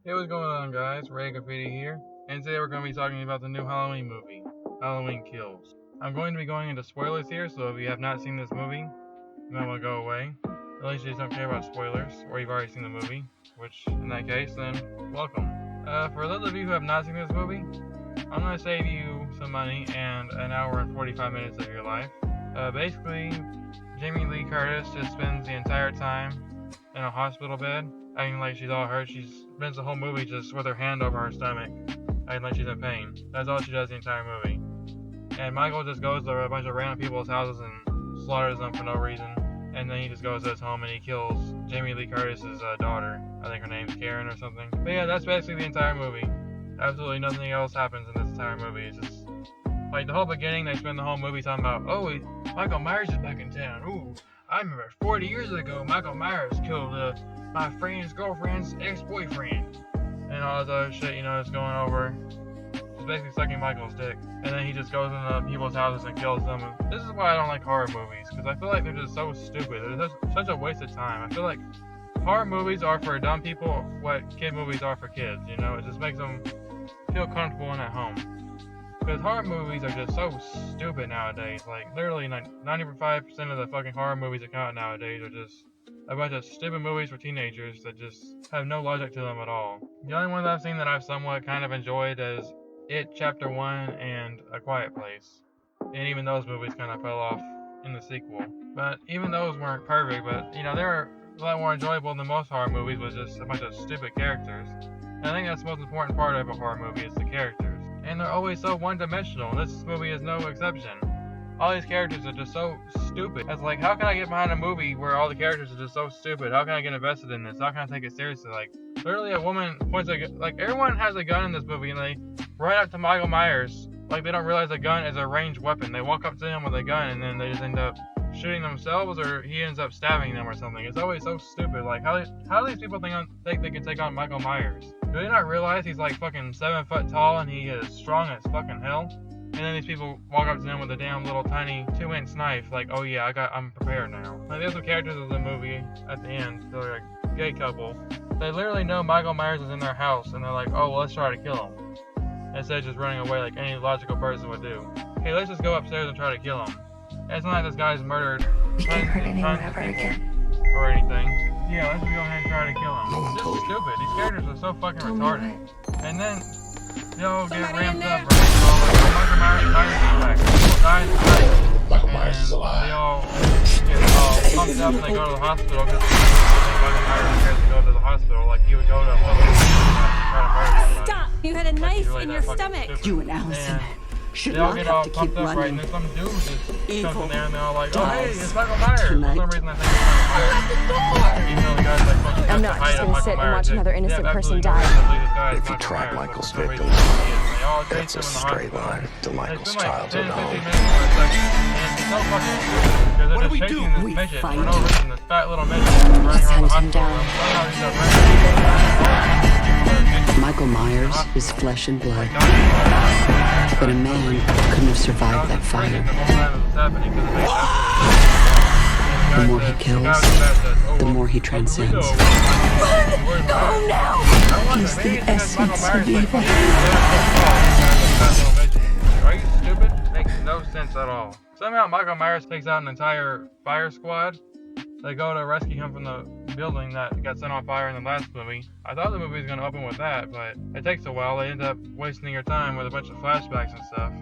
Hey, what's going on, guys? Ray Graffiti here, and today we're going to be talking about the new Halloween movie, Halloween Kills. I'm going to be going into spoilers here, so if you have not seen this movie, you might want to go away. At least you just don't care about spoilers, or you've already seen the movie, which, in that case, then, welcome. For those of you who have not seen this movie, I'm going to save you some money and an hour and 45 minutes of your life. Basically, Jamie Lee Curtis just spends the entire time in a hospital bed, acting like she's all hurt. She spends the whole movie just with her hand over her stomach, acting like she's in pain. That's all she does the entire movie. And Michael just goes to a bunch of random people's houses and slaughters them for no reason. And then he just goes to his home and he kills Jamie Lee Curtis's daughter. I think her name's Karen or something. But yeah, that's basically the entire movie. Absolutely nothing else happens in this entire movie. It's just like the whole beginning. They spend the whole movie talking about, oh, Michael Myers is back in town. Ooh, I remember 40 years ago, Michael Myers killed my friend's girlfriend's ex-boyfriend. And all this other shit, just going over. Just basically sucking Michael's dick. And then he just goes into people's houses and kills them. And this is why I don't like horror movies, because I feel like they're just so stupid. They're such a waste of time. I feel like horror movies are for dumb people what kid movies are for kids, It just makes them feel comfortable and at home. Because horror movies are just so stupid nowadays. Like, literally 95% of the fucking horror movies that come out nowadays are just a bunch of stupid movies for teenagers that just have no logic to them at all. The only ones I've seen that I've somewhat kind of enjoyed is It Chapter 1 and A Quiet Place. And even those movies kind of fell off in the sequel. But even those weren't perfect, but, they were a lot more enjoyable than most horror movies with just a bunch of stupid characters. And I think that's the most important part of a horror movie is the characters. And they're always so one-dimensional. This movie is no exception. All these characters are just so stupid. It's like, how can I get behind a movie where all the characters are just so stupid? How can I get invested in this? How can I take it seriously? Like, literally a woman points a gun. Like, everyone has a gun in this movie, and they run up to Michael Myers. Like, they don't realize a gun is a ranged weapon. They walk up to him with a gun, and then they just end up shooting themselves, or he ends up stabbing them or something. It's always so stupid. Like, how do these people think they can take on Michael Myers? Do they not realize he's like fucking 7 foot tall and he is strong as fucking hell? And then these people walk up to him with a damn little tiny 2-inch knife, like, oh yeah, I'm prepared now. Like, there's some characters of the movie at the end, they're a gay couple. They literally know Michael Myers is in their house, and they're like, oh, well, let's try to kill him. Instead of just running away like any logical person would do. Okay, let's just go upstairs and try to kill him. It's not like this guy's murdered We can't hurt anyone ever again. Or anything. Yeah, let's go ahead and try to kill him. This is stupid. These characters are so fucking retarded. And then they all get ramped up, right? So like, oh, Michael Myers is back. People die tonight. Michael Myers is alive. They all get pumped up and they go to the hospital because Michael Myers cares to go to the hospital like he would go to a hospital to try to murder somebody. Stop! You had a knife Really in your stomach. stupid. You and Allison should They all not get have all to keep pumped up, right? And running. then some dude just comes Evil in there and they're all like, oh hey, dies it's Michael Myers. For tonight. some reason I think it's Michael Myers. Even though the guy's like fucking I'm not just gonna sit and watch another innocent person die. If you track Michael's victims, that's a straight line to Michael's childhood home. What do we do? We Midget, fight. for no reason, this fat little midget running Let's around the hunt him hospital. down. Somehow he's up running. Michael Myers is flesh and blood, but a man couldn't have survived that fire. The more he kills, the more he transcends. Go now! He's the essence of evil. Are you stupid? Makes no sense at all. Somehow Michael Myers takes out an entire fire squad. They go to rescue him from the building that got set on fire in the last movie. I thought the movie was going to open with that, but it takes a while. They end up wasting your time with a bunch of flashbacks and stuff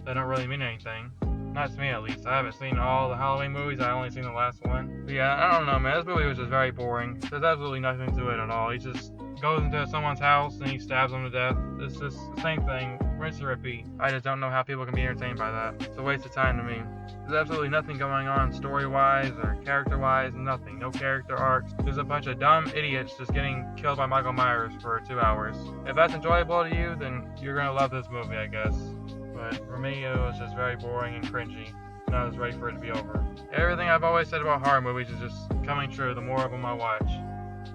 that don't really mean anything. Not to me, at least. I haven't seen all the Halloween movies. I only seen the last one. But yeah, I don't know, man. This movie was just very boring. There's absolutely nothing to it at all. He just goes into someone's house and he stabs them to death. It's just the same thing, rinse and repeat. I just don't know how people can be entertained by that. It's a waste of time to me. There's absolutely nothing going on story-wise or character-wise, nothing. No character arcs. There's a bunch of dumb idiots just getting killed by Michael Myers for 2 hours. If that's enjoyable to you, then you're gonna love this movie, I guess. But for me, it was just very boring and cringy, and I was ready for it to be over. Everything I've always said about horror movies is just coming true the more of them I watch.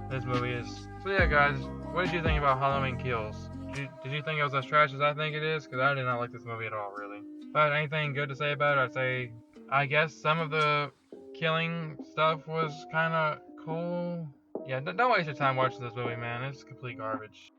This movie is. So yeah, guys, what did you think about Halloween Kills? Did you think it was as trash as I think it is? Because I did not like this movie at all, really. If I had anything good to say about it, I'd say, I guess some of the killing stuff was kind of cool. Yeah, don't waste your time watching this movie, man. It's complete garbage.